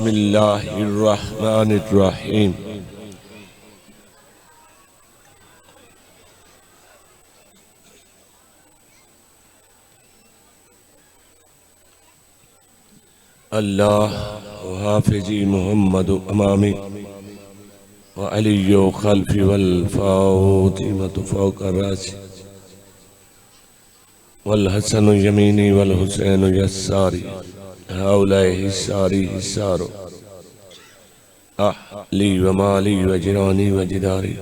बिस्मिल्लाहिर्रहमानिर्रहीम। अल्लाह हाफिजी मोहम्मद अमामी व अलियो खल्फी वल फातिमतु फौका रासी वल हसन यमीनी वल हुसैन यस्सारी हाउलाए हिस्सारी हिस्सारो अहली व माली व जिरानी व जिदारी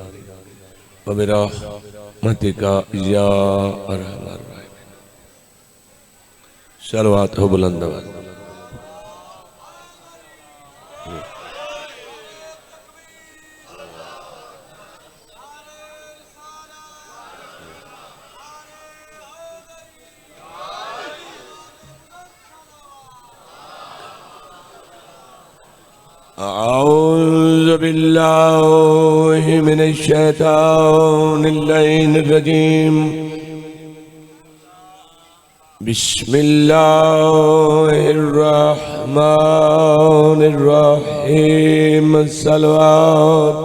व बिरहमतिका या अरहमर राहिमीन। सलवात हो बुलंद आवाज़। अऊज़ु बिल्लाहि मिनश शैतानिर रजीम। बिस्मिल्लाहिर रहमानिर रहीम। सलवात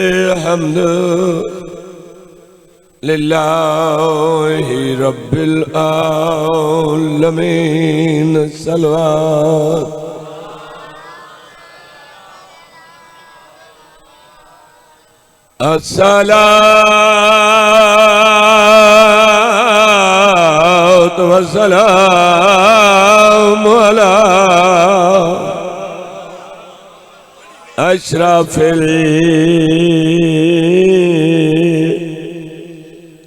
अलहम्दु लिल्लाहि रब्बिल आलमीन। सलवात अस्सलातु वस्सलामु अला अशरफिल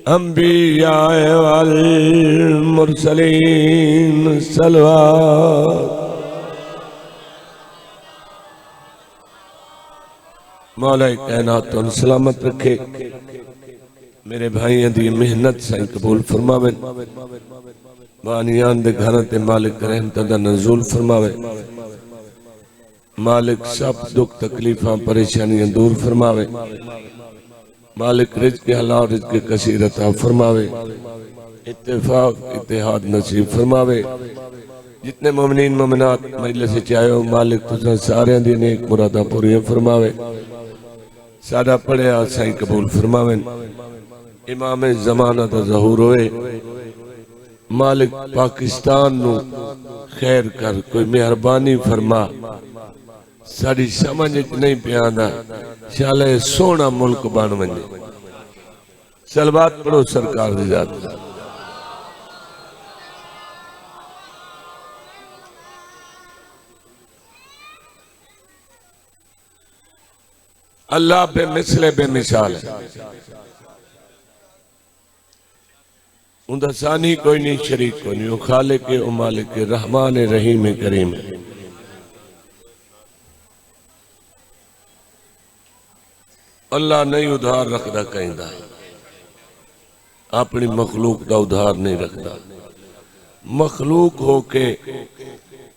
अंबिया वल मुरसलीन। सलवात मौला कायनात उन सलामत रखे। मेरे भाइयों की मेहनत सही कबूल फरमावे। बानियान दे घर ते मालिक रहमत दा नज़ूल फरमावे। मालिक सब दुख तकलीफां परेशानियां दूर फरमावे। मालिक रिज़्क़ हलाल रिज़्क़ कसीर अता फरमावे। इत्तेफाक इत्तेहाद नसीब फरमावे। जितने मोमिनीन मोमिनात मजलिस च आए हो मालिक तुसां सारियां दी नेक मुरादां पूरियां फरमावे। साडा पढ़िया साईं कबूल फरमावे। इमाम ज़माना दा ज़हूर होए। मालिक पाकिस्तान नू खैर कर, कोई मेहरबानी फरमा। साड़ी समझ नहीं पियादा शाले सोना मुल्क बन वने। सलवात पढ़ो सरकार दी जात। अल्लाह बेमिसले बेमिसाल है। उनका सानी कोई नहीं, शरीक कोई नहीं। वो खालिक है, वो मालिक है, रहमान है, रहीम है, करीम है। अल्लाह नहीं उधार रखता कहीं दा, अपनी मखलूक का उधार नहीं रखता। मखलूक होके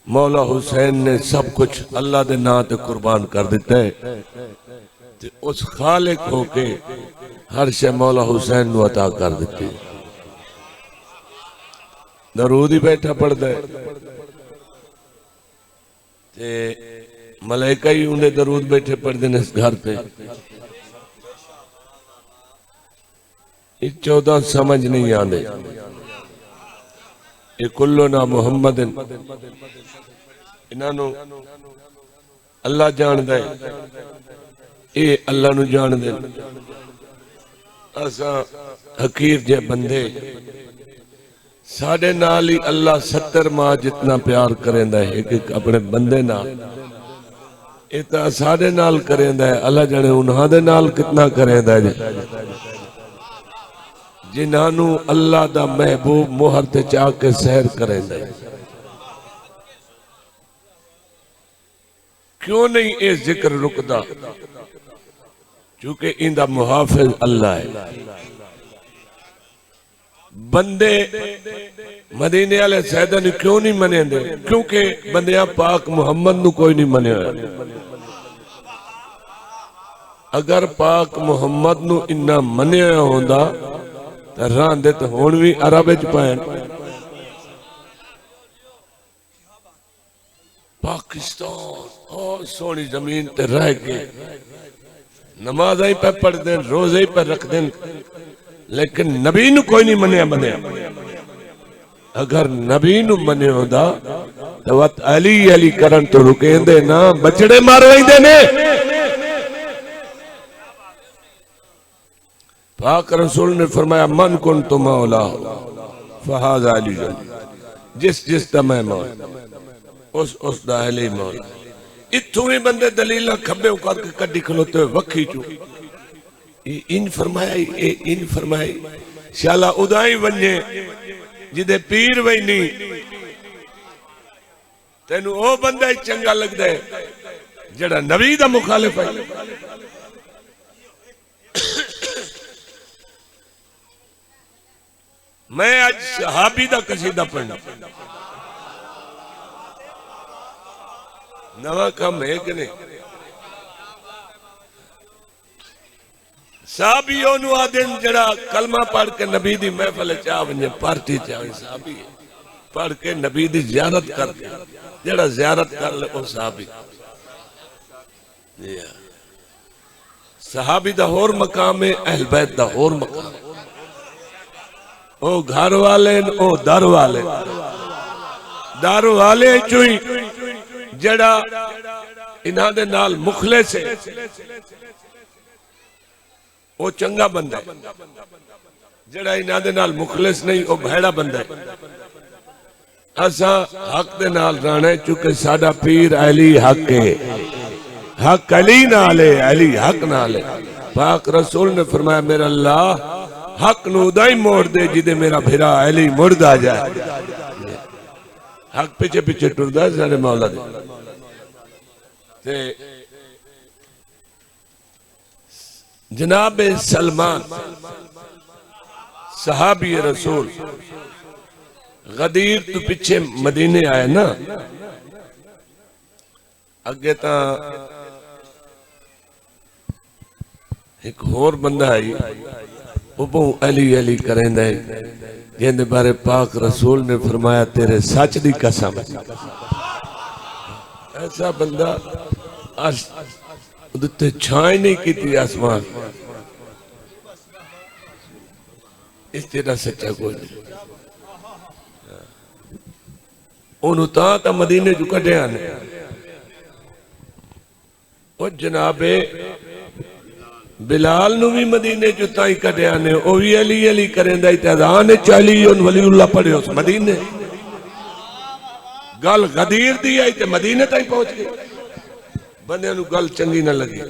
मौला हुसैन ने सब कुछ अल्लाह के नाम ते कुर्बान कर दिता है। ते उस खालिक होके हर शे मौला हुसैन नू अता कर दी। दरूद ही बैठा पढ़ता है ते मलाइका ही उन्हें दरूद बैठे पढ़ते हैं इस घर पे। 14 समझ नहीं आते। ये कुल्लो ना मुहम्मद इन्हों अल्लाह जानता है, ये अल्लाह नू जानते। असा हकीर जे बंदे साढ़े नाल ही अल्लाह 70 माह जितना प्यार करेंदा है एक अपने बंदे नाल। ये तो साढ़े नाल करेंदा है, अल्लाह जाने उन्हां दे नाल कितना करेंदा है। जिन्हानू अल्लाह दा महबूब मोहर ते चाह के सैर करेंदा है। क्यों नहीं ये जिक्र रुकदा? क्योंकि इंदा मुहाफिज अल्लाह है। बंदे मदीने वाले सैदा ने क्यों नहीं मने? क्योंकि बंदिया पाक मुहम्मद नू कोई नहीं मने। अगर पाक मुहम्मद नू इन्ना मनिया होंदा रांदे तो हुण भी अरब विच पैण। पाकिस्तान और सोनी जमीन ते रह के नमाज़ ही पे पढ़ते रोजे ही पे रखते, लेकिन नबी नू कोई नहीं मनिया मनिया। अगर नबी नू मनिया होंदा तो वत अली अली करन तो रुकेंदे ना, बछड़े मार लेंदे ने। पाक रसूल ने फरमाया मन कुन तो मौला फहाज अली, जिस जिस दा मैं मौला उस दा अली मौला। इत्थों भी बंदे दलील खब्बे करके कड्डी खलोते हुए वक्खी चू इन फरमाया इन फरमाई शाला उदाई वने जिदे पीर वही नहीं तेनू ओ बंदा ही चंगा लगदा है जड़ा नबी दा मुखालिफ है। मैं आज सहाबी दा कसीदा पढ़ना नवा काम है कि नहीं। साहबी ओनू आदिन जड़ा कलमा पढ़ के नबी दी महफिल च आ वने पार्टी च आवे साहबी पढ़ के नबी दी ज़ियारत कर जड़ा ज़ियारत कर ले ओ साहबी। सहाबी दा होर मकाम है, अहल बैत दा होर मकाम। ओ घर वाले ओ दर वाले चुई जड़ा इन्हां दे नाल मुखलिस है वो चंगा बंदा है, जड़ा इन्हां दे नाल मुखलिस नहीं वो भैड़ा बंदा है। असा हक दे नाल रहना चूंकि साडा पीर अली हक है, हक अली नाल है, अली हक नाल है। पाक रसूल ने फरमाया मेरा अल्लाह हक नू उदा ही मोड़ दे जिदे मेरा फिरा अली मुड़दा जाए। हक पीछे पीछे टुरदा सारे मौला दे। जनाब सलमान सहाबी रसूल गदीर तो पीछे मदीने आए ना, अगे ता एक होर बंदा आई वो बहु अली अली करेंदा है जिंदे बारे पाक रसूल ने फरमाया तेरे सच दी कसम। ऐसा बंदा उदते छाई नहीं की आसमान इस तेरा सच्चा कोई नहीं। ओनू ता मदीने चू कढ़िया ने ओ जनाबे बिलाल नू भी मदीने चू ताई कढ़िया ने, ओ भी अली अली करेंदा इतजान चाली उन वलीउल्लाह पढ़े उस मदीने। गल गदीर दी आई ते मदीने ताई पहुंच गई, बंदे नू गल चंगी ना लगी।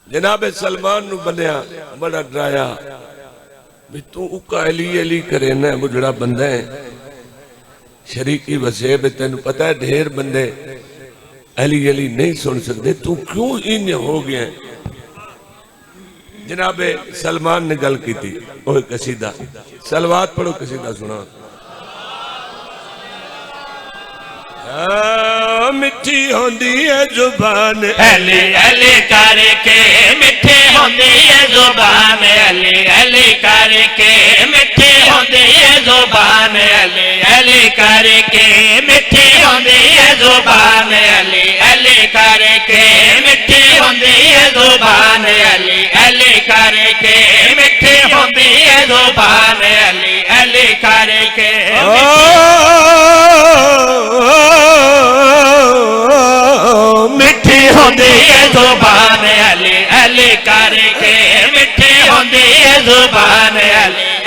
जनाबे सलमान नू बनया बड़ा डराया भी तू उका अली अली करे ना, बुढ़ड़ा बंदा है शरीकी वसे भी तेन पता है ढेर बंदे अली अली नहीं सुन सकते, तू क्यों इन हो गया। जनाबे सलमान ने गल की थी ओए कसीदा सलवात पढ़ो कसीदा सुना। मिठी होंदी है जुबान अली अली करके मिठी होंदी है जुबान, अली अली करके मिठी होंदी है जुबान, अली अली करके मिठी होंदी है जुबान, अली अली करके मिठी होंदी है जुबान, अली अली करके मिठी होंदी है जुबान, अली अली करके मिठी होंदी है जुबान, अली अली करके मिठी होंदी है जुबान,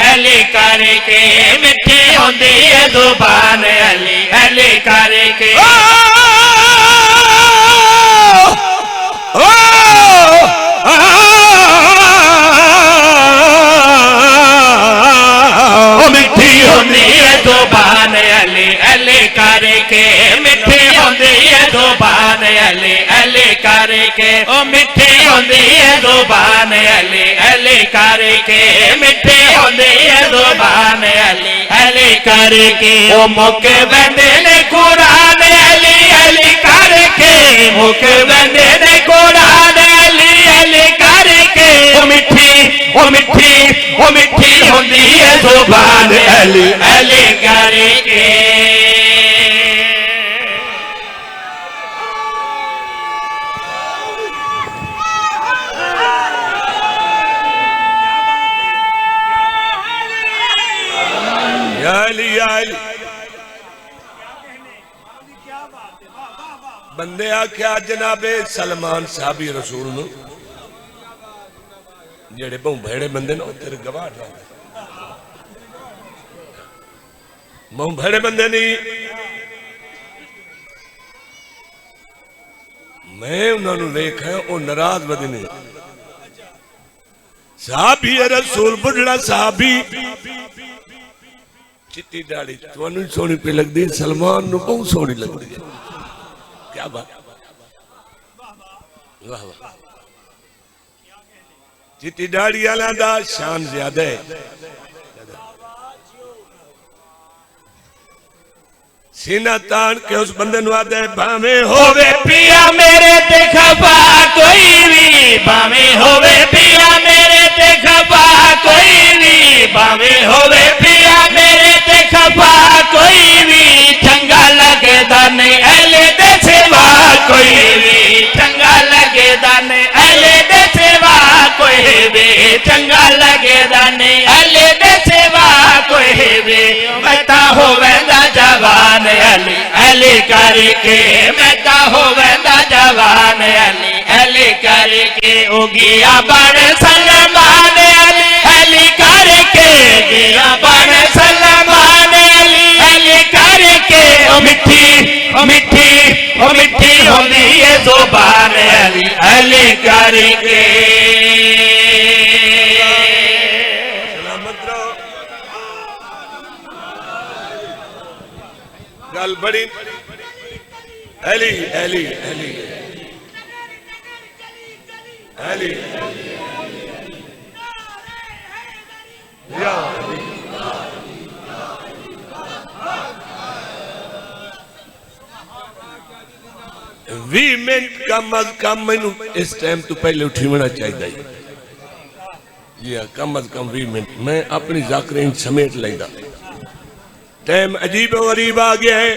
अली अली करके मिठी होंदी है जुबान, अली अली करके मिठी होंदी है जुबान, अली अली करके मिठी होंदी है जुबान, अली अली करके ओ मिठी होंदी है जुबान, अली अली करके मिठी होंदी है जुबान, अली अली करके ओ मुके बंदे ने कुरान, अली अली करके मुके बंदे ने कुरान, अली अली करके। या अली या अली बंदे आख्या जनाबे सलमान साहबी रसूल नु जेड़े बहु भेड़े बंदे ना तेरे गवाह रहंदे बहु भेड़े बंदे नहीं मैं उन्होंने वेखा वो नाराज बदने साहबी रसूल बुढ़ड़ा साहबी चिट्टी दाढ़ी तुहानू सोहनी पे लगदी सलमान नु बहुत सोहनी लगदी है क्या बात वाह वाह चिट्टी दाढ़ी वाला दा शान ज्यादा है सीना तान के उस बंदे नु आदे भावे होवे पिया मेरे ते खफा कोई भी भावे होवे पिया मेरे ते खफा कोई भी भावे होवे पिया मेरे ते खफा कोई भी चंगा लगदा नहीं अहले दे सिवा कोई भी चंगा लगदा नहीं अहले दे सिवा कोई भी चंगा लगदा नहीं अहले दे सिवा कोई भी मैं होवेंदा जवान अली अली करके मैं होवेंदा जवान अली अली करके ओ गया बन सलमान अली अली करके गया बन सलमान अली अली करके ओ मिठी ओ मिठी ओ मिठी होंदी है जुबान अली अली करके। गल बड़ी अली अली अली अली या 20 मिनट कम अज कम मैनू इस टाइम तो पहले उठी होना चाहिए जी हाँ कम अज कम 20 मिनट मैं अपनी जाकरीन समेट लेंदा टाइम अजीब गरीब आ गया है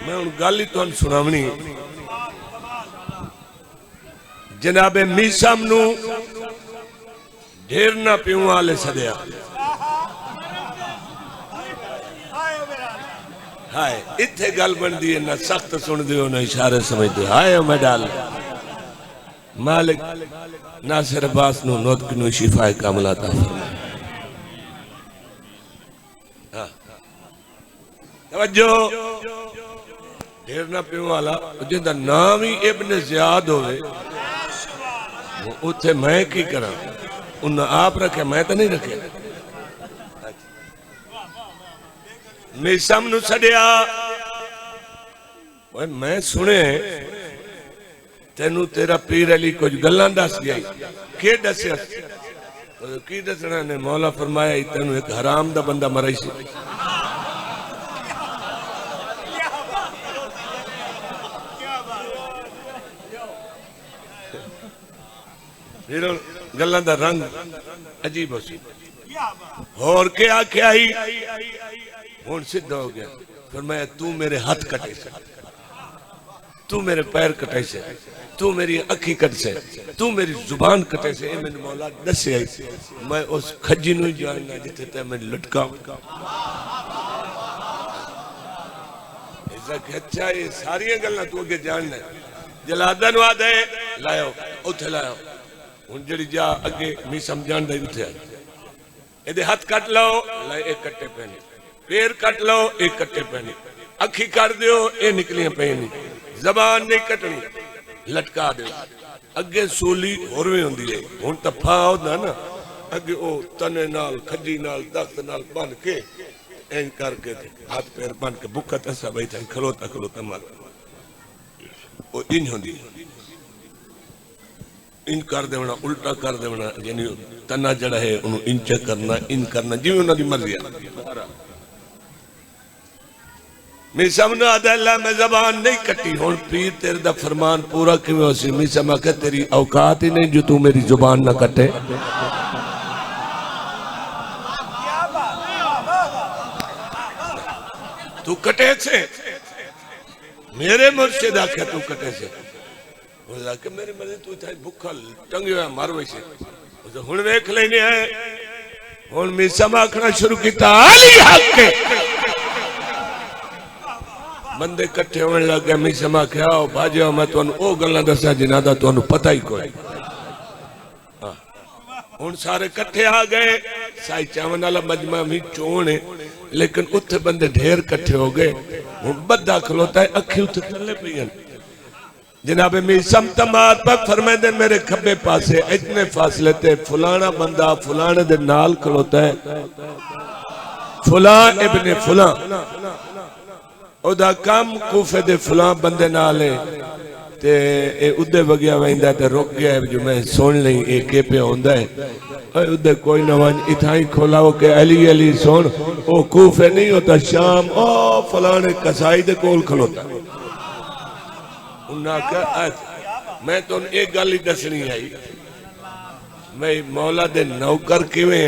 मैं हूं गल ही तुहानू सुनावनी जनाबे मीसम नू ढेर ना पियो वाले सदया हाय इत्थे गल बनदी है ना सख्त सुनदे हो ना इशारे समझदे हाय मैं डाल मालिक नासिर अब्बास नू नौतक नू शिफाए कामला अता फरमाए तवज्जो ढेर ना पियो वाला जिंदा नाम ही इब्न ज़ियाद होवे उथे मैं की करा उन्हें आप रखे मैं तो नहीं रखे मीसम नू छड़िया मैं सुने तेनू तेरा पीर अली कुछ गल्लां दस गया के दसिया की दसना ने मौला फरमाया तेनू एक हराम दा बंदा मराई सी फिर गल्लां दा रंग अजीब हो सी और के आख्या ही हुण सिद्ध हो गया फिर मैं तू मेरे हाथ कटे से तू मेरे पैर कटे से तू मेरी अखी कट से तू मेरी जुबान कटे से मैंने मौला दसे मैं उस खजी नू जानना जिथे ते मैं लटका अच्छा ये सारी गल्लां तू अगे जानना जलादा नू आदे लायो उथे लायो हुण जड़ी जा अगे मी समझाण दा उथे एदे हाथ कट लो ला एक कट्टे पैने पैर कट लो एक कट्टे पैने अखी कर दियो ए निकलियां पैनी जबान नहीं कटनी लटका दे अगे सूली होरवे हुंदी है हुण तफा होंदा ना अगे ओ तने नाल खजी नाल दस्त नाल बन के एं करके हाथ पैर बन के भुखा तसा बैठा खलोता खलोता मार ओ इंज हुंदी इन कर देना उल्टा कर देना यानी तना जड़ा है उन्होंने इंच करना इन करना जिम्मे उन्होंने मर्जी मीसा ने अल्लाह मैं जबान नहीं कटी हुण पीर तेरे दा फरमान पूरा किवें होसी मीसा मैं कहा तेरी औकात ही नहीं जो तू मेरी जुबान ना कटे तू कटे से मेरे मुर्शिद आख्या तू कटे से के मेरी मर्जी तू इतना भुखा टंगे मर वैसे हुण वेख लेने है हुण मीसम आखना शुरू किया अली हक बंदे कट्ठे होने लग गए मीसम आख्या भाजो मैं तुहानू ओ गल्लां दस्सां जिन्हां दा तुहानू पता ही कोई हुण सारे कट्ठे आ गए साई चावन वाला मजमा भी चोण है लेकिन उत्थे बंदे ढेर कट्ठे हो गए हुण बद्दा खलोता है अखी उत्थे थल्ले पईयां जनाब मीसम तमाद पर फरमाते मेरे खब्बे पासे इतने फासले ते फलाना बंदा फलाने दे नाल खलोता है फुला इब्ने फुला ओदा काम कूफे दे फुला बंदे नाल है ते ए उदे वगया वेंदा ते रुक गया जो मैं सुन लई ए के पे होंदा है ओए उदे कोई न वन इथाई खोलाओ के अली अली सुन ओ कूफे नहीं होता शाम ओ फलाने कसाई दे कोल खलोता मैं तो एक गल ही दसनी आई मैं मौला दे नौकर किवें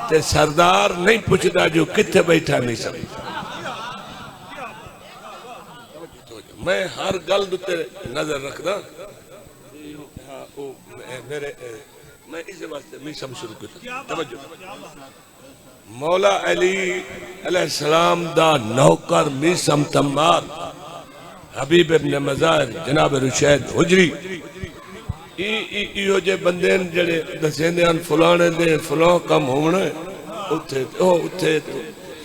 ते सरदार नहीं पूछता जो किथे बैठा नहीं सब मैं हर गल उत्ते नजर रखदा मेरे मैं इस वास्ते मीसम शुरू किया तवज्जो मौला अली अलैहिस्सलाम दा नौकर मीसम तम्मार हबीब इब्न मज़ार जनाब रुशैद हुजरी इहो जे बंदे जड़े दसेंदे हन फलाने दे फलां कम होना उत्थे ओ उत्थे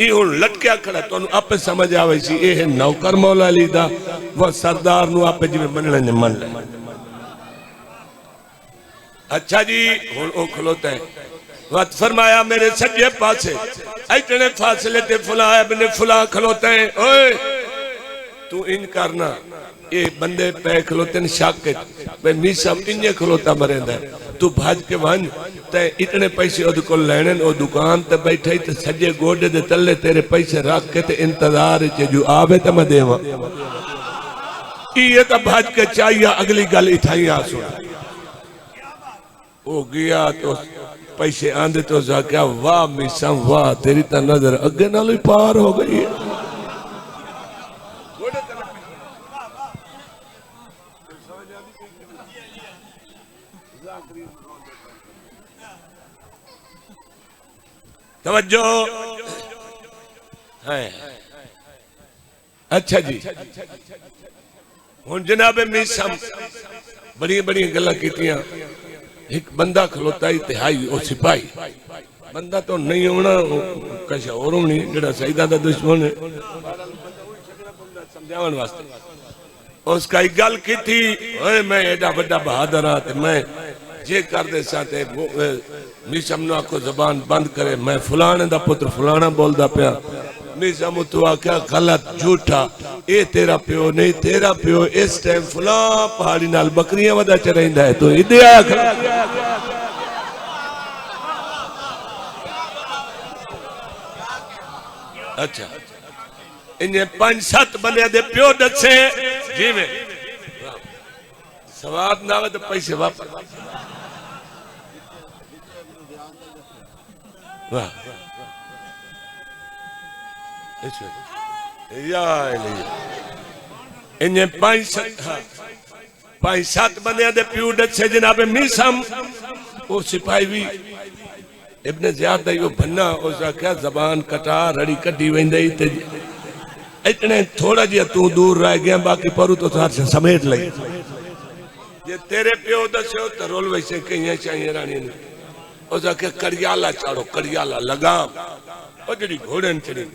ई हुण लटकिया खड़ा तुहानू आपे समझ आवे सी ए नौकर मौला अली दा वो सरदार नु आपे जिवें मनणे ने मन ले अच्छा जी हुण ओ खलोता है वत फरमाया मेरे सज्जे पासे इतने फासले ते फलां इब्न फलां खलोता है ओए तू इन करना ये बंदे पै खलोते शक भाई मीसम इन्ने खलोता मरेंदा तू भज के वन ते इतने पैसे ओदे कोल लेने ओ दुकान ते बैठे ते सज्जे गोडे दे तले तेरे पैसे रख के ते इंतजार च जो आवे ते मैं देवा ये तो भज के चाहिए अगली गल इथाई आ सुन ओ गया तो पैसे आंदे तो जाके वाह मीसम वाह तेरी तो नजर अगे नालों पार हो गई है तवज्जो है अच्छा जी हुण जनाब मीसम बड़ी बड़ी गल्लां कीतियां एक बंदा खलोता ही तिहाई ओ सिपाही बंदा तो नहीं होना कश और होनी जेड़ा सईदा दा दुश्मन है समझावन वास्ते उसका एक गल की थी ओए मैं एडा बड़ा बहादुर हां ते मैं जे कर दे सा ते मीसम नु आखो जबान बंद करे मैं फलाने दा पुत्र फलाना बोलदा पिया मीसम तो आख्या गलत झूठा ए तेरा प्यो नहीं तेरा प्यो इस टाइम फला पहाड़ी नाल बकरियां वदा चरैंदा है तो इदे आखा अच्छा इन्हें 5-7 बंदे दे प्यो दसे जिवें सवाब ना तो पैसे वापस वाह इन्हें 5-7 बंदे दे प्यो दसे जनाब मीसम वो सिपाही भी इब्न ज़ियाद दा यो भन्ना उस आख्या जबान कटा रड़ी कटी वेंदई ते इतने थोड़ा जिहा तू दूर रह गया बाकी परू तो सार से समेट लई जे तेरे प्यो दस्यो तो रोल वैसे कहीं चाहिए रानी ने उस आख्या कड़ियाला चाड़ो कड़ियाला लगाम और जड़ी घोड़े चढ़ी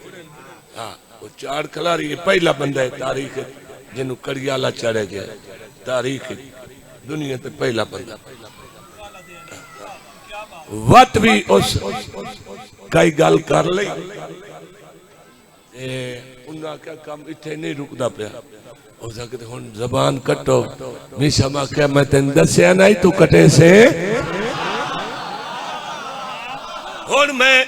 हाँ वो चाड़ खिलारी पहला बंदा है तारीख जिन्हू कड़ियाला चढ़े गया तारीख दुनिया ते पहला बंदा वत भी उस कई गल कर ली उन्हें क्या काम इतने नहीं रुकता पाया हुण जबान कटो मीसम आख्या मैं तेन दसिया नहीं तू कटे से हुण मैं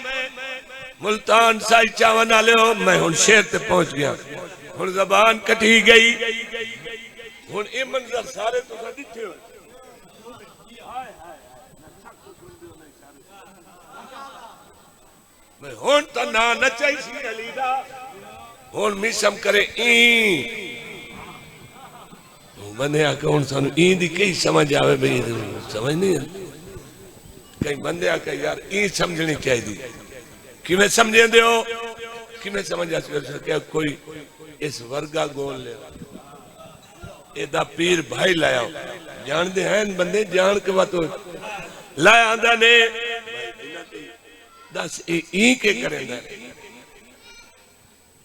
मुल्तान साई चावन वाले हो मैं हुण शेर ते पहुंच गया हुण जबान कटी गई हुण ये मंजर सारे तुसां दिखे हो हुण तो ना नचाई सी अली दा हुण मिसम करे ई बंदे आके हुण सानू ई दी कई समझ आवे भाई समझ नहीं कई बंदे आके यार ई समझनी चाहिए किवें समझेंदे हो किवें समझ आ सके कोई इस वर्गा गोल ले एदा पीर भाई लाया जानते हैं बंदे जान के बात लाया आंदा ने दस ई के करेंदा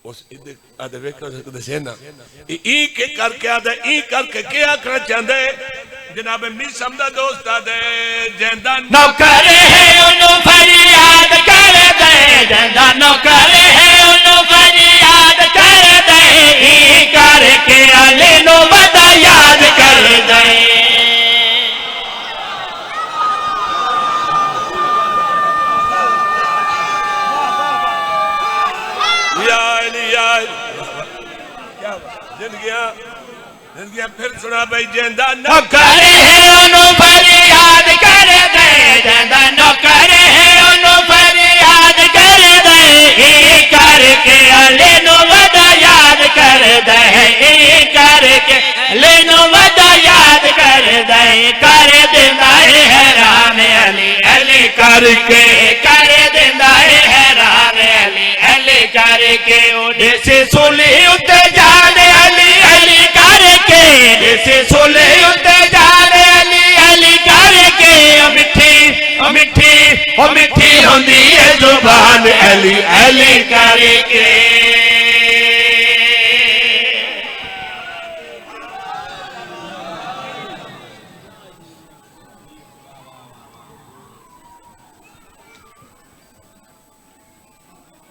उस इधर आधे वेखो दसे ना ई के करके आधा ई करके क्या आखना चाहता है जनाब मिसम दा दोस्त आदे जेंदा नौकर है उन्नु फरियाद कर दे जेंदा नौकर है उन्नु फरियाद कर दे ई करके अली नु वदा याद कर दे जिंदगियां फिर सुना भाई जेंदा नौकर है उन्नु फरियाद कर दे जेंदा नौकर है उन्नु फरियाद कर दे ई करके अली नु वदा याद कर दे ई करके अली नु वदा याद कर दे कर देंदा है हैरान अली अली करके कर देंदा है हैरान अली अली करके ओदे से सोले उते जाने अली अली करके से सोले उते जाने अली अली करके ओ मिठी ओ मिठी ओ मिठी होंदी है जुबान अली अली करके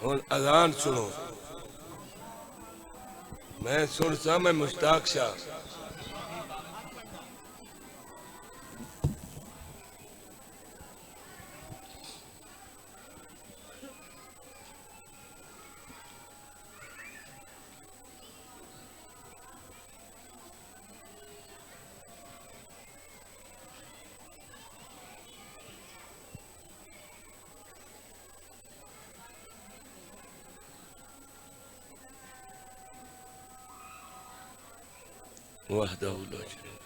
और अजान सुनो मैं सुन सा मैं मुश्ताक शाह वहदहु ला शरीक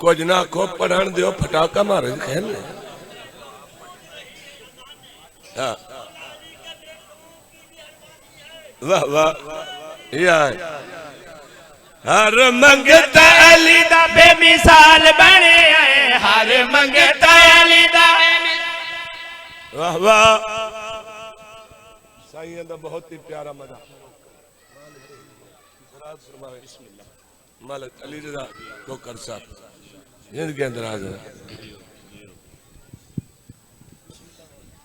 कुछ ना को पढ़ान दियो फटाका मारे खेल हाँ वाह वाह हर मंगता अली दा बेमिसाल बने हर मंगता अली दा वाह वाह साईं दा बहुत ही प्यारा मदा मालिक अली रजा कोकर साहब जिंदगी अंदर हाजिर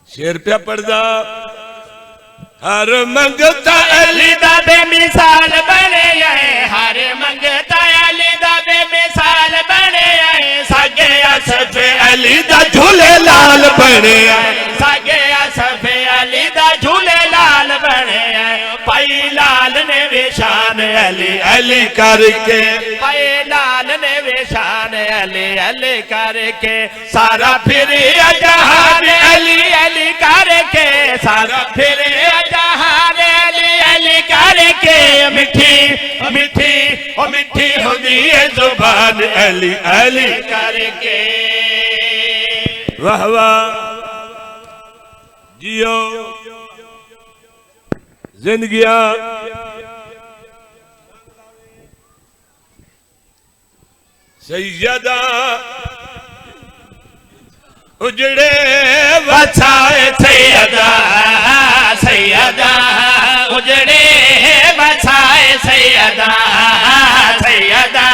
शेर पे पढ़दा हर मंगता अली दा बेमिसाल बने हर मंगता अली दा बेमिसाल बने सगे अली दा झूले लाल बने सागे सफे अली दा झूले लाल बने पाई लाल ने विशान अली अली करके पाई लाल ने विशान अली अली करके सारा फिर जहान अली अली करके सारा फिर जहान अली अली करके मिठी मिठी ओ मिठी होती है जुबान अली अली करके वाह वाह जियो जिंदगियां सैयदा उजड़े बचाए सैयदा सैयदा उजड़े बचाए सैयदा सैयदा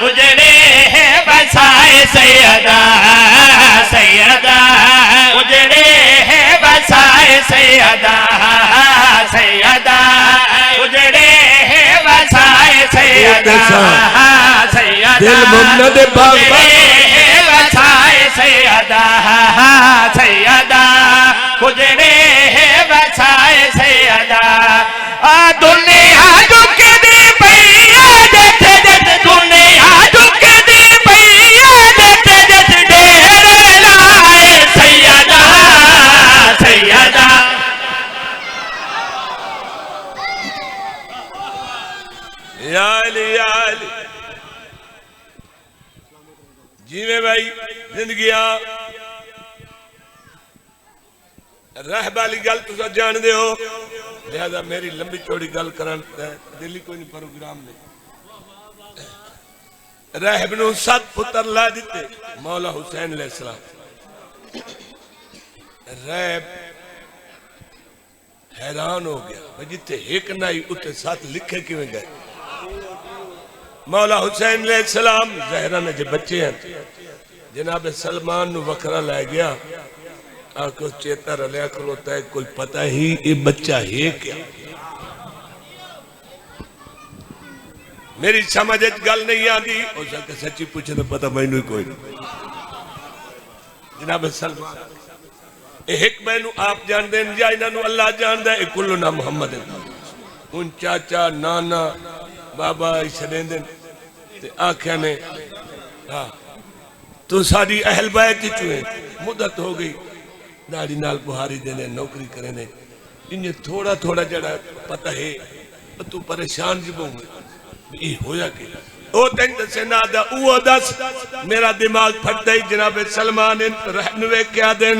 उजड़े बचाए सैयदा सैयदा उजड़े बचाए सैयदा सैयदा उजड़े बचाए सैयदा सैयदा दिल मोहम्मद बाबा बचाए सैयदा सैयदा उजड़े बचाए सैयदा दुनिया झुकदी पैया जत जत दुनिया झुकदी पैया जत जत ढेर लाए सैयदा सैयदा या अली जीवे भाई जिंदगियां रह वाली गल तुम जानते हो लिहाजा मेरी लंबी चौड़ी गल करन दिल्ली कोई नहीं प्रोग्राम नहीं रहब नूं 7 पुत्र ला दिते मौला हुसैन अलैहिस्सलाम रहब हैरान हो गया जिथे एक नाई उत्ते 7 लिखे किवें गए मौला हुसैन अलैहिस्सलाम ज़हरा ने जो बच्चे हैं जनाब सलमान नूं वखरा लै गया आको चेता रलिया खलोता है कोई पता ही ये बच्चा है क्या मेरी समझ गल नहीं आती हो सके सच्ची पूछे तो पता मैनू कोई नहीं जनाब सलमान एक मैनू आप जानते हैं या इन्हों अल्लाह जानता है कुल्लू ना मुहम्मद उन चाचा नाना बाबा छड़ेंदे आख्या ने हाँ तू साड़ी अहल बैत चुए मुद्दत हो गई दाढ़ी नाल बुहारी देने नौकरी करे इन्हें थोड़ा थोड़ा जड़ा पता है तू परेशान जी बहु होया कि ओ तेन दसे ना दा वो दस मेरा दिमाग फटदा ही जनाब सलमान रहन वे क्या दिन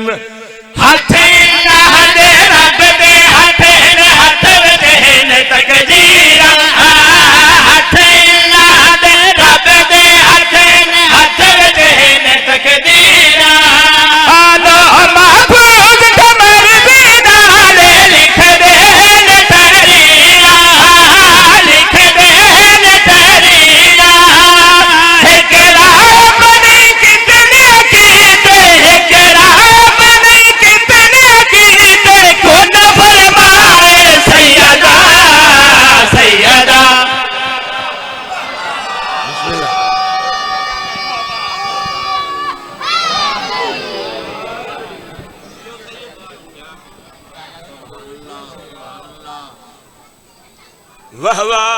हाथे ना दे रब दे हाथे ने हाथ दे ने तकदीरा हाथे ना दे रब दे हाथे ने हाथ दे ने तकदीरा आलो महफूज कमर दीदार लिख दे ने तरीरा लिख दे ने तरीरा एकरा बनी कितने कीते एकरा बनी कितने कीते खुद फरमाए सैयदा सैयदा वाह वाह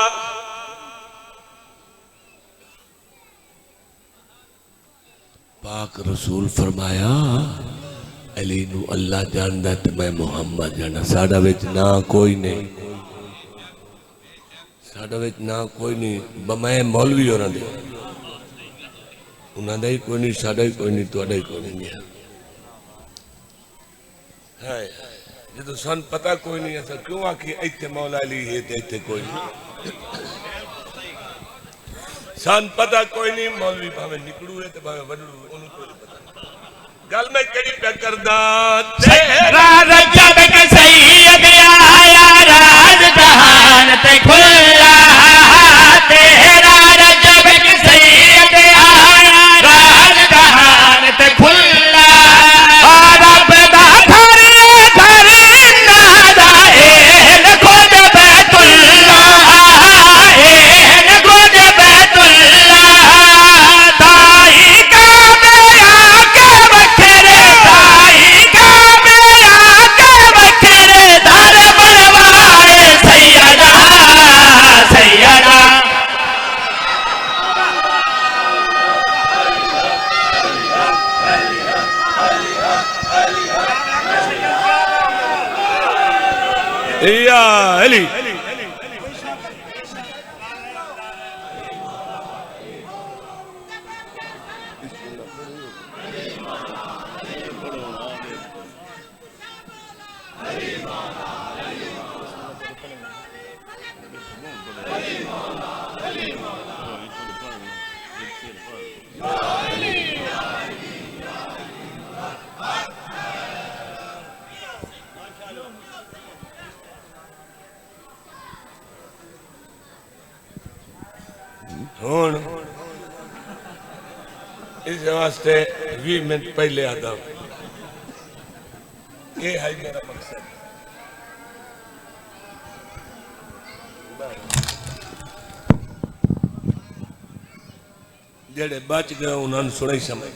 पाक रसूल फरमाया अली नू अल्लाह जानदा ते मैं मुहम्मद जाना साडा विच ना कोई नहीं साडा विच ना कोई नहीं मैं मौलवी होरां दे उन्हां दा ही कोई नहीं साडा ही कोई नहीं तुहाडा ही कोई नहीं है जो सन पता कोई नहीं असा क्यों आखी इत्थे मौला अली है ते इत्थे कोई नहीं सन पता कोई नहीं मौलवी भावे निकलू है ते भावे वडड़ू ओनू कोई नहीं पता गल मैं केड़ी पे करदा तेरा रजब के सैयद आया राज जहान ते खुला तेरा रजब के सैयद आया राज जहान ते खुला रब दा घर नादा एन खुद बैतुल्लाह एन खुद बैतुल्लाह दाई का बया के या अली। हुण इस वास्ते 20 मिनट पहले आता ये है मेरा मकसद। जेड़े बच गए उन्होंने सुना ही समझ।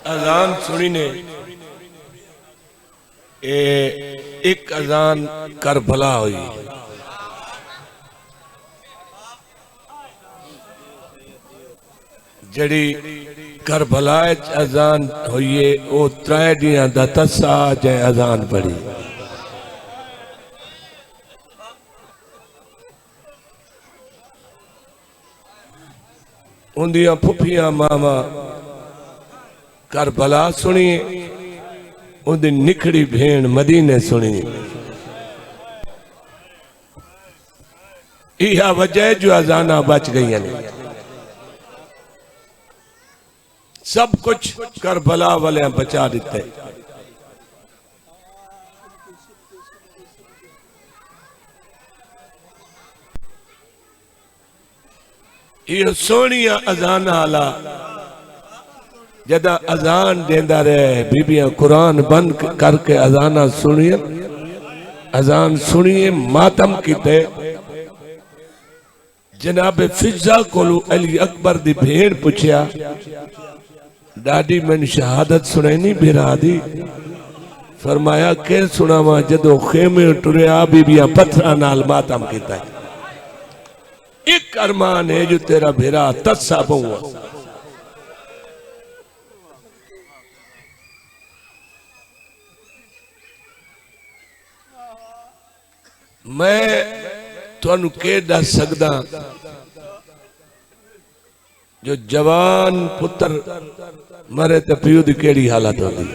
अजान सुनी ने एक अजान करबला हुई जड़ी करबला अजान होइए वो 3 दियां दा तस्सा जै अजान पढ़ी। उन्दियां फुफियां मामा करबला सुनी, उन्दी निखड़ी भेण मदीने सुनी। यह वजह जो अजाना बच गई ने। सब कुछ करबला वाले बचा दिते। ये सोनिया अजान आला जदा अजान देंदा रहे बीबियां कुरान बंद करके अजाना सुनिए, अजान सुनिए मातम किते। जनाब फिजा कोलू अली अकबर दी भेड़ पूछया, डाडी मैंने शहादत सुनैनी बिरा दी। फरमाया के सुनावा जदों खेमे टुरिया बीबियां पत्थरां नाल मातम कीता है। एक अरमान है जो तेरा भेरा तस्सा बहुआ। मैं तुहानू के दस सकदा जो जवान पुत्र मरे तो पियो दी केड़ी हालत होती।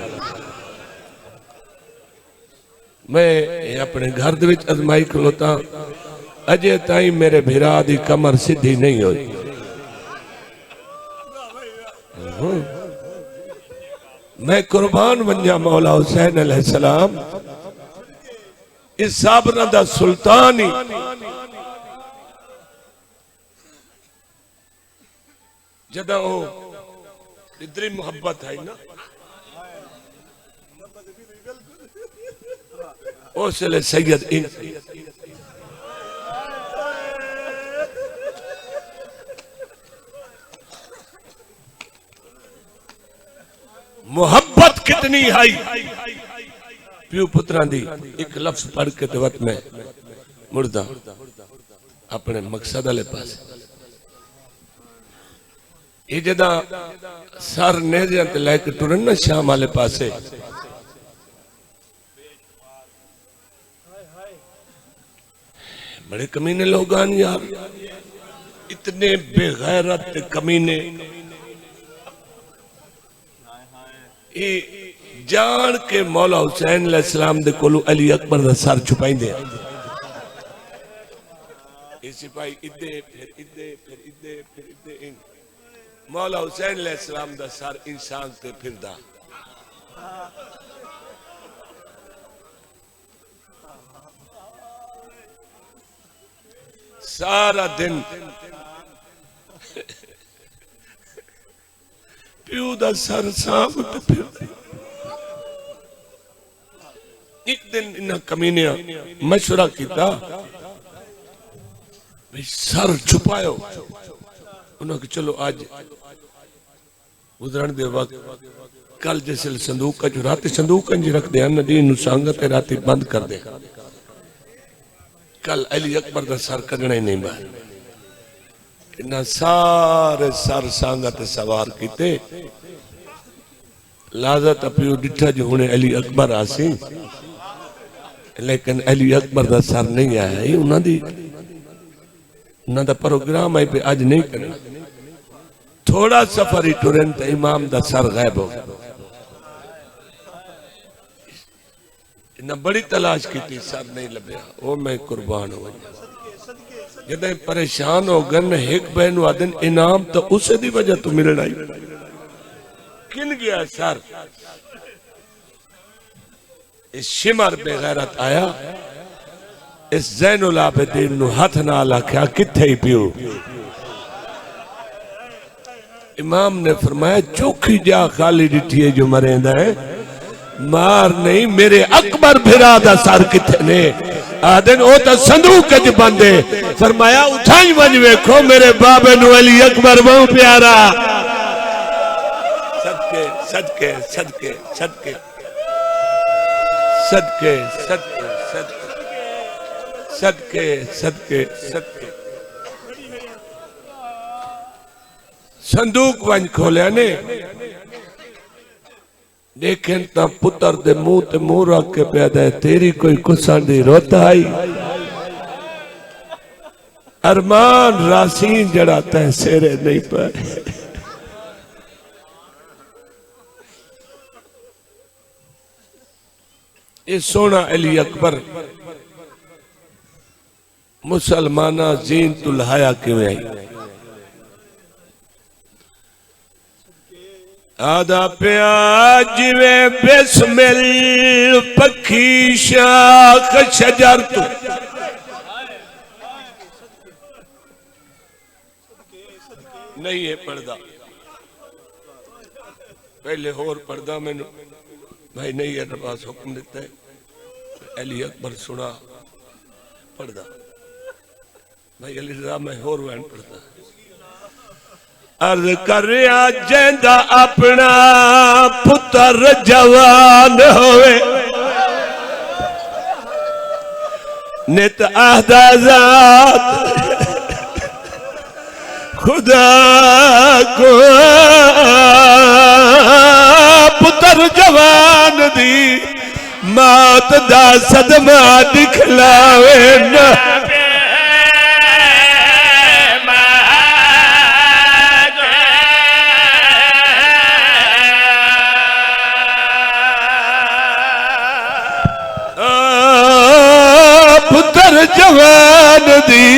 मैं अपने घर दे विच अजमाई खलोता, अजे ताई मेरे भिरा दी कमर सीधी नहीं हुई। मैं कुर्बान वंजा मौला हुसैन अलैहिस्सलाम इस साबरा दा सुल्तान ही जदा वो इतनी मुहब्बत है ना, उसले सैयद इन मुहब्बत कितनी है प्यू पुत्रा दी। एक लफ्ज पढ़ के तो वत में मुर्दा अपने मकसद वाले पास। ये जदा सर नेज़ियां ते लैके टुरन ना शाम वाले पासे, बड़े कमीने लोग आन यार, इतने बेगैरत कमीने। ये जान के मौला हुसैन अलैहिस्सलाम दे कोलू अली अकबर दा सर छुपाइंदे। ये सिपाही इदे फिर इदे फिर इदे फिर इदे इन मौला हुसैन अलैहिस्सलाम दा सर इंसान ते फिरदा। सारा दिन प्यू दा सर सांभ ते फिरदे। एक दिन इन्हां कमीनियां मशवरा किया, सर छुपायो। उन्होंने चलो आज गुजरन दे वक्त कल जिस संदूक जो रात संदूक रख दे नदी संगत रात बंद कर दे। कल अली अकबर का सर कढ़ना ही नहीं बाहर। इन्हें सारे सर संगत सवार किते। लाजत पियो डिठा जो हुणे अली अकबर आसी, लेकिन अली अकबर का सर नहीं आया। उन्होंने प्रोग्राम है पे आज नहीं करना। थोड़ा सफर ही टुरन तो इमाम दा सर गायब हो गया। इन्हें बड़ी तलाश की थी, सर नहीं लभ्या। ओ मैं कुर्बान हो गया। जब परेशान हो गन एक बहन आदन इनाम तो उसे दी वजह तो मिलना ही। किन गया सर? इस शिमर बेगैरत आया, इस ज़ैनुल आबिदीन नु हाथ नाल आख्या किथे ही पियो। इमाम ने फरमाया चौखी जा खाली डिठी है जो मरेंदा है, मार नहीं मेरे अकबर भिरा दा सर किथे ने। आदन ओ तो संदूक च बंदे। फरमाया उठाई वज वेखो मेरे बाबे नु अली अकबर बहु प्यारा। सदके सदके सदके सदके सदके सदके सदके सदके सदके संदूक वन खोलिया ने देखें तो पुत्र दे मुंह ते मुंह रख के पैदा तेरी कोई कुसान दी रोता आई अरमान रासीन जड़ा तै सेरे नहीं पर ये सोना अली अकबर मुसलमाना जीन तुलहाया किवें आई आदा पिया जिवे बिस्मिल पखी शाख शजर तू नहीं है पढ़दा पहले होर पढ़दा मैनू भाई नहीं है नवाज हुक्म देता है अली अकबर सुना पढ़दा भाई अली रजा मैं होर वैन पढ़दा अर्ज कर जेंदा अपना पुत्र जवान होवे नित आहदा जात खुदा को पुत्र जवान दी मौत दा सदमा दिखलावे ना पुत्र जवान दी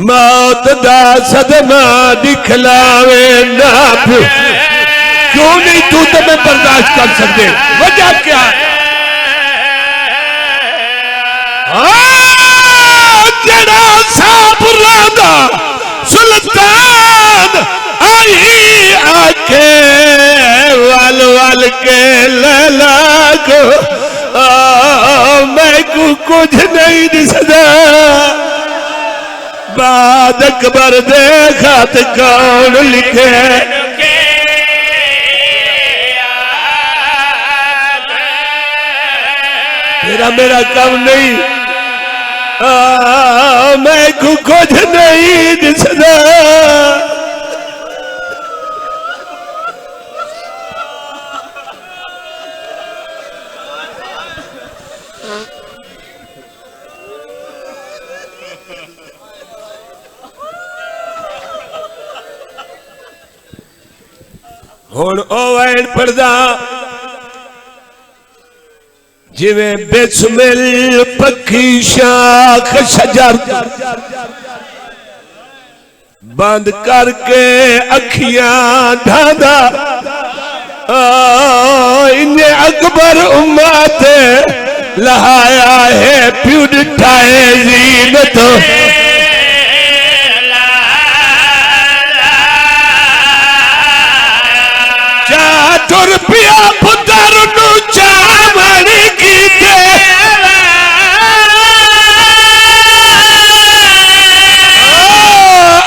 मौत दा सदमा दिखलावे ना क्यों नहीं तू तो मैं बर्दाश्त कर सकते वजह क्या जड़ा साफ राधा सुल्तान आई आके वाल वाल के लला को मैं को कुछ नहीं दिसदा बाद अकबर देखा तो कौन लिखे तेरा मेरा काम नहीं मैं को कुछ नहीं दिसदा हुण ओवैन पढ़दा जिवें बिस्मिल पखी शाख शजर बंद करके अखियां ढांदा इन्हें अकबर उम्मत लहाया है प्यू डिठाए जीनत रुपया पुत्र नू चावण कीते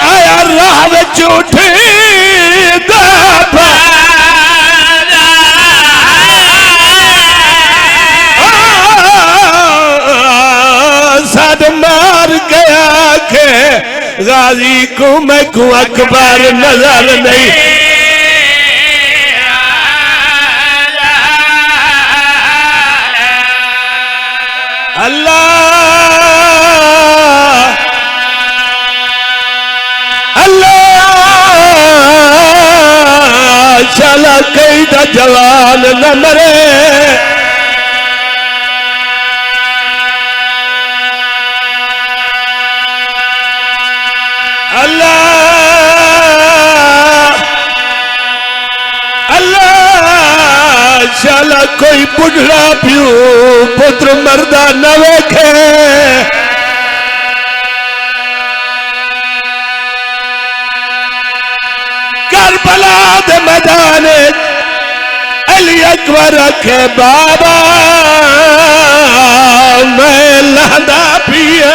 आया राह विच उठी सद मार गया के गाजी को मैं को अकबर नजर नहीं अल्लाह अल्लाह चला कई दा जवान न मरे अल्लाह अल्लाह चला कोई बुढ़ा प्यू पुत्र मरदा न वेखे करबला दे मैदान अली अकबर रखे बाबा मैं लहदा पिया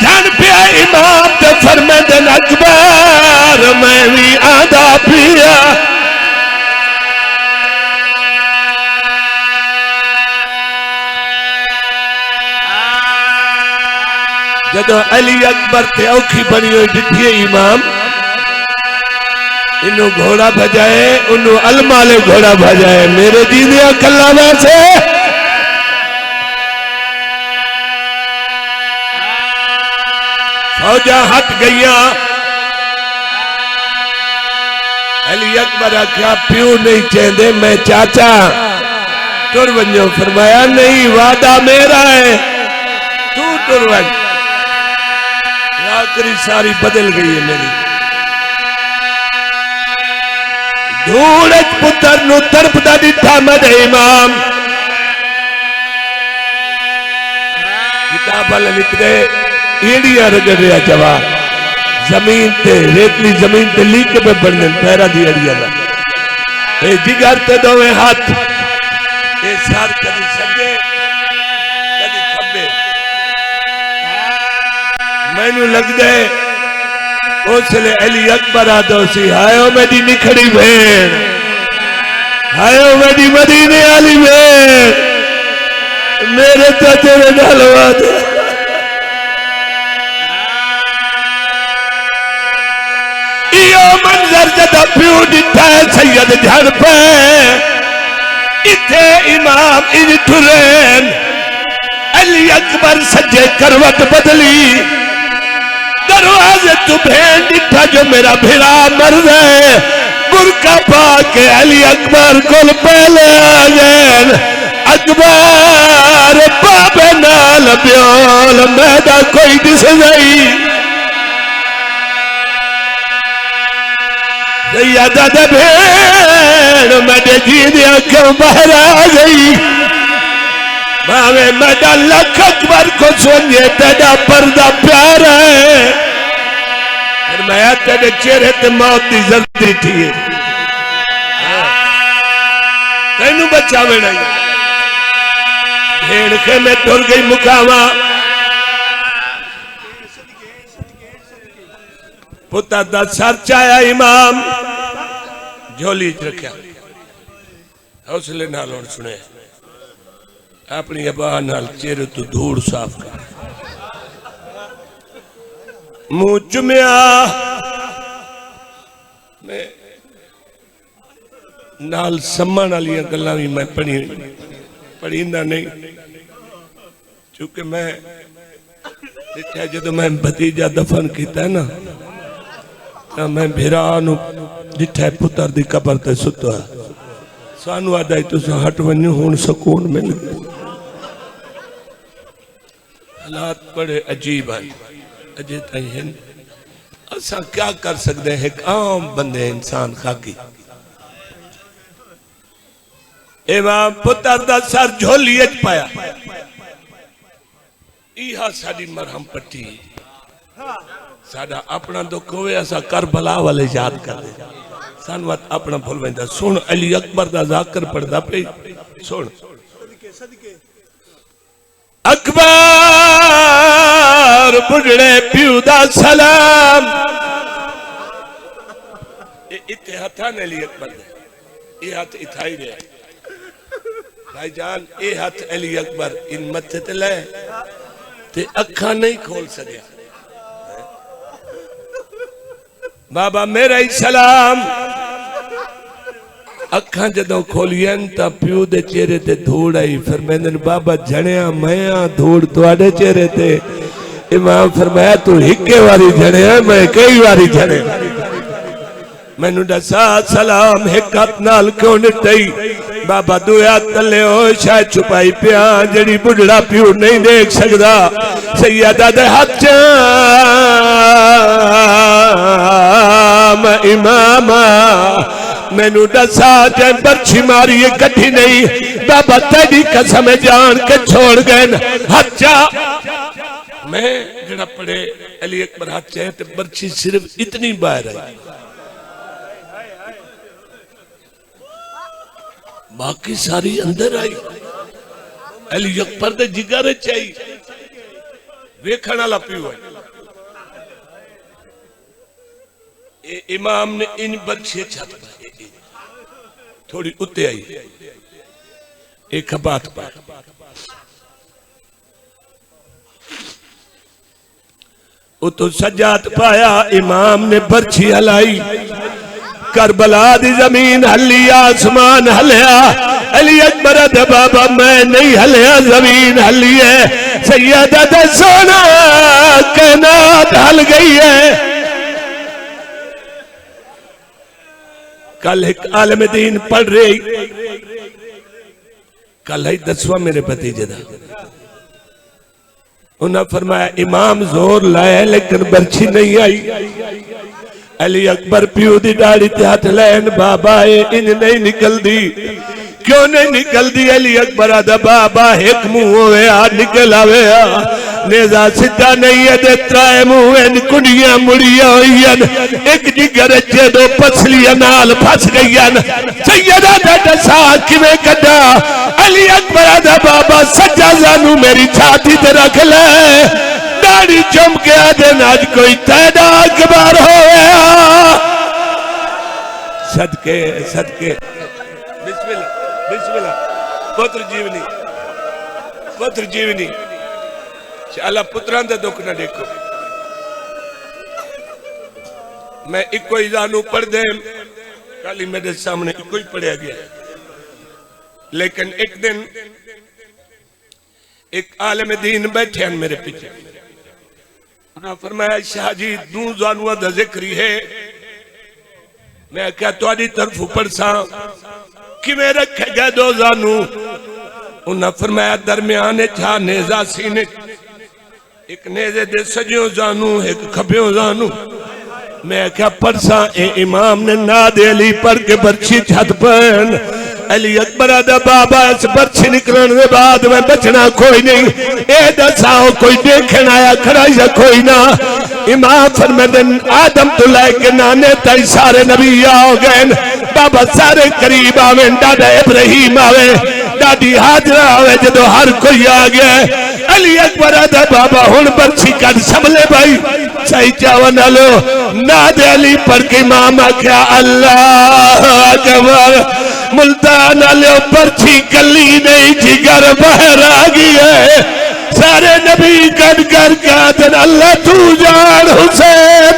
जन पिया इमाम ते फरमाते अकबर मैं भी आदा पिया जदों अली अकबर ते औखी बनी हुई डिठी इमाम इन्हों घोड़ा भजाए उन्हों अलमाले घोड़ा भजाए मेरे दीदिया कल्ला वैसे फौजा हट गईया। अली अकबर आख्या प्यू नहीं चाहते मैं चाचा टुर वजो। फरमाया नहीं वादा मेरा है तू टुर वज। आखिरी सारी बदल गई है मेरी। धूड़ पुत्र नु तड़पदा दिठा मद इमाम किताब लिख दे ईड़िया रगड़ रहा जवा जमीन ते रेतली जमीन ते लीक पे बनने पैरा दी अड़िया ना ए जिगर ते दोवे हाथ ए सार कदी सजे कदी खब्बे। मैनू लगदे उसले अली अकबर आदो सी हायो मेरी निखड़ी भेड़ हायो मेरी मदीने वाली भेड़ मेरे चाचे ने ढलवा दे। मंजर जद प्यू दिता सैयद झड़ पे इथे इमाम इन ठुरेन। अली अकबर सज्जे करवट बदली दरवाजे तू भेड़ दिता जो मेरा भिड़ा मर गए। बुरका पा के अली अकबर को पहले आ गए। अकबर बाबे नाल ब्योल मैदा कोई दिस नहीं। सैयदा भेड़ मेरे जीदिया क्यों बाहर आ गई। भावे मेरा लख अकबर को सुनिए तेरा पर्दा प्यार है। मैं तेरे चेहरे ते मौत की जर्दी थी तेनू बचावे नहीं। भेड़ के में टुर गई मुकावा पुत्र दा सर चाया इमाम झोली च रखा हौसले नाल और सुने अपनी अबा नाल चेहरे तो धूड़ साफ कर मुंह चुमिया नाल सम्मान वाली गल्लां भी मैं पढ़ींदा नहीं क्योंकि मैं देखा जो मैं भतीजा दफन किया ना तो मैं भिरा जिठा पुत्र की कबर ते सुता सानू आदा तुस हट वनो हुण सुकून मिल। हालात बड़े अजीब हैं अजे तई हैं। असा क्या कर सकते हैं एक आम बंदे इंसान खाकी। इमाम पुत्र दा सर झोली च पाया इहा साडी मरहम पट्टी साडा अपना दुख होवे असा करबला वाले याद कर दे सान मत अपना भूल वेंदा। सुन अली अकबर दा जाकर पढ़दा पे सुन अकबर बुढ़ड़े प्यू दा सलाम इत्ते हथा ने अली अकबर दे ये हाथ इथाई रहे भाईजान ये हाथ अली अकबर इन मथे ते ले ते अखा नहीं खोल सकिया। बाबा मेरा ही सलाम अखा जदों खोलियन ता प्यू दे चेहरे ते धूड़ आई। फिर मैंने बाबा जणिया मैं धूड़ तुहाडे चेहरे ते। इमाम फरमाया तू हिके वारी जणिया मैं कई वारी जणे। मैनू दसा सलाम एक हाथ नाल क्यों निटई। बाबा दुआ तले हो शायद छुपाई पिया जड़ी बुढ़ड़ा प्यू नहीं देख सकता। सैयदा दे हाथ इमामा मैनू दसा जै बर्छी मारी कठी नहीं। बाबा तेरी कसम जान के छोड़ गए हच्चा मैं जड़ा पड़े अली अकबर हाथ चाहे तो बर्छी सिर्फ इतनी बाहर आई बाकी सारी अंदर आई। अली अकबर दे जिगर चाहिए वेखण वाला प्यू है। इमाम ने इन बर्छी छत थोड़ी उत्ते आई एक बात पर तो सजात पाया। इमाम ने बर्छी हलाई करबला दी जमीन हली आसमान हलिया अली अकबर दे बाबा मैं नहीं हलिया जमीन हली है सैयदा दे सोना कायनात हल गई है। कल एक आलम दीन पढ़ रही कल है 10वां मेरे भतीजे दा उन्हें फरमाया इमाम जोर लाया लेकिन बर्छी नहीं आई। अली अकबर प्यू दी दाढ़ी ते हाथ लैन बाबा इन नहीं निकलदी क्यों नहीं निकलदी। अली अकबर आदा बाबा एक मुंह होवे आ निकल आवे नेजा सीधा नहीं है दे त्राए मुंह कुड़ियां मुड़िया होईयन एक जिगर च दो पसलियां नाल फस गईयन सैयदा दा दसा किवें कड्डा। अली अकबर आदा बाबा सज्जा जानू मेरी छाती ते रख ले दाढ़ी चुम के आदे आज कोई तैदा अकबर होया। सदके सदके बिस्मिल्लाह बिस्मिल्लाह पुत्र जीवनी शाला पुत्रां दे दुख ना देखो। मैं इको ही जानू पढ़ दे कल ही मेरे सामने इको ही पढ़िया गया लेकिन एक दिन एक आलम दीन बैठे हैं मेरे पीछे उन्होंने फरमाया शाह जी दू जानूआ दा जिक्र है मैं क्या तुहाडी तरफ पढ़सा किवें रखेगा दो जानू। उन्हें फरमाया दरम्यान छा नेजा सीने एक नेजे दे सजियों जानू एक खबियों जानू। मैं क्या पढ़सा ए इमाम ने ना दे अली पढ़ के बर्छी छत पर अली अकबर दा बाबा इस बर्छी निकलने के बाद मैं बचना कोई नहीं ए दसाओ कोई देखने आया खड़ा या कोई ना। इमाम फरमाते आदम तो लेके नाने तई सारे नबी आ गए बाबा सारे करीब आवे दादा इब्राहिम आवे दादी हाजरा आवे जो हर कोई आ गया। अली अकबर दा बाबा हुन बर्छी कट संभले भाई सही चावन लो ना दे अली पढ़ के इमाम आख्या अल्लाह अकबर मुल्तान आले बर्छी कली नहीं जिगर बाहर आ गई है सारे नबी कट कर कहते अल्लाह तू जान हुसैन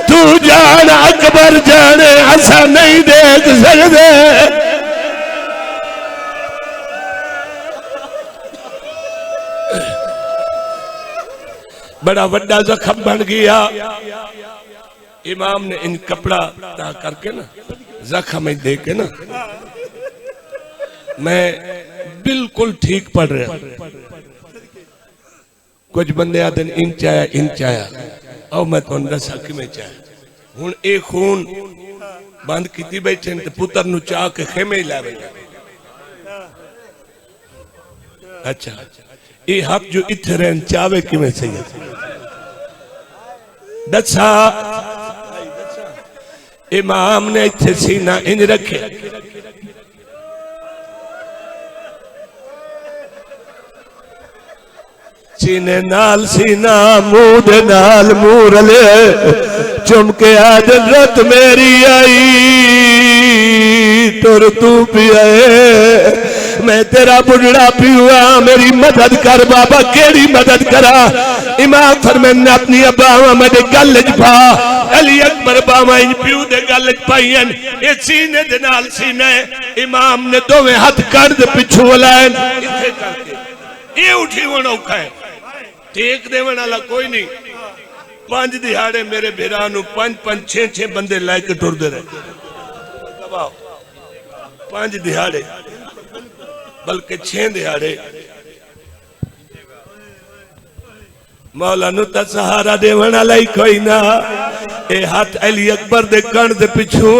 तू जान अकबर जाने ऐसा नहीं देख सकते। बड़ा बड़ा जख्म बन गया। इमाम ने इन कपड़ा ता करके ना जख्म दे के ना मैं बिल्कुल ठीक पढ़ रहा कुछ बंदे आते इंच आया और मैं तुम दसा कि मैं चाह हूं एक खून बंद की बैठे तो पुत्र नु चाह के खेमे ही ला बैठा। अच्छा ये हक जो इथे रहन चावे कि मैं सही दसा इमाम ने इथे सीना इंज रखे सीने नाल सीना मुंह दे नाल मुंह रले चुमके आज रत मेरी आई तुर तू पिए मैं तेरा बुढ़ा पिया मेरी मदद कर बाबा केड़ी मदद करा। इमाम फरमाने अपनी बावा मेरे गल च पा अली अकबर बावा इन प्यू दे गल च पाईन ए सीने दे नाल सीने इमाम ने दोवें हाथ कर दे पिछू लाइन इथे करके ये उठी होना औखा है टेक देवन वाला कोई नहीं। 5 दिहाड़े मेरे भेरा नु 5 6 बंदे लैके टुरदे रहे 5 दिहाड़े बल्कि 6 दिहाड़े मौला नु ता सहारा देवन वाला ही कोई ना। ए हाथ अली अकबर दे कण दे पिछू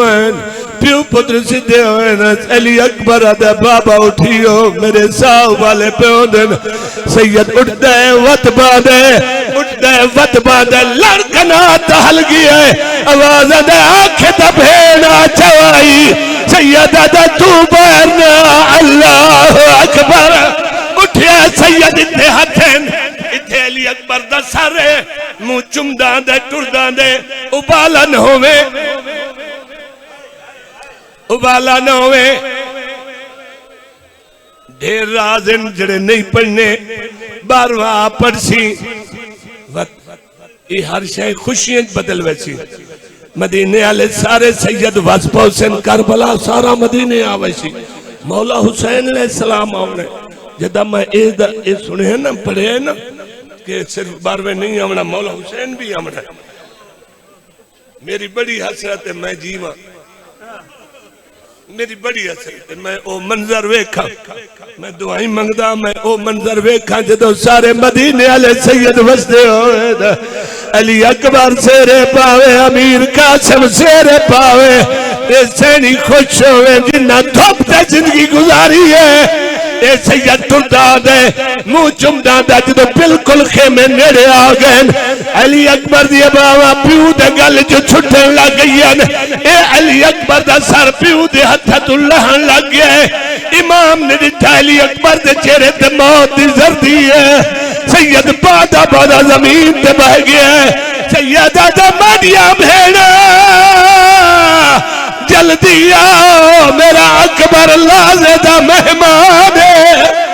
प्यू पुत्र सीधे होए ना अली अकबर आदा बाबा उठियो मेरे साव वाले प्यो दिन सैयद उठदा है वत बांधे लड़कना तहल गया आवाज आदा आंखें तबेना चवाई सैयद आदा तू बरना अल्लाह अकबर उठिया सैयद इतने हथें इथे अली अकबर दा सारे मुंह चुमदा दे टुरदा दे उबाला न होवे ढेर राज जड़े नहीं पढ़ने 12वां पढ़सी ये हर शय खुशियां बदल वैसी मदीने वाले सारे सैयद वस पहुंचन करबला सारा मदीने आवे सी मौला हुसैन अलैहि सलाम आवने जदा मैं ए सुने ना पढ़े ना कि सिर्फ 12वें नहीं आवना मौला हुसैन भी आवना मेरी बड़ी हसरत है मैं जीवा मेरी बड़ी हसरत है मैं ओ मंजर वेखा मैं दुआई मंगदा मैं ओ मंजर वेखा जदों सारे मदीने वाले सैयद वसदे होए अली अकबर सेरे पावे अमीर कासिम सेरे पावे ये सैनी खुश होवे जिन्ना धुप ते जिंदगी गुजारी है ये सैयद टुरदा दे मुंह चुमदा दे जदों बिल्कुल खेमे नेड़े आ गए अली अकबर दी बावा प्यू दे गल जो छुटन लग गईन ए अली अकबर दा सर प्यू दे हथ तो लहन लग गया इमाम ने दिखा अली अकबर दे चेहरे ते मौत दी जर्दी है सैयद बादा बादा जमीन ते बह गया सैयदा दा मादिया भेड़ा जल्दी आओ मेरा अकबर लाज़े दा मेहमान है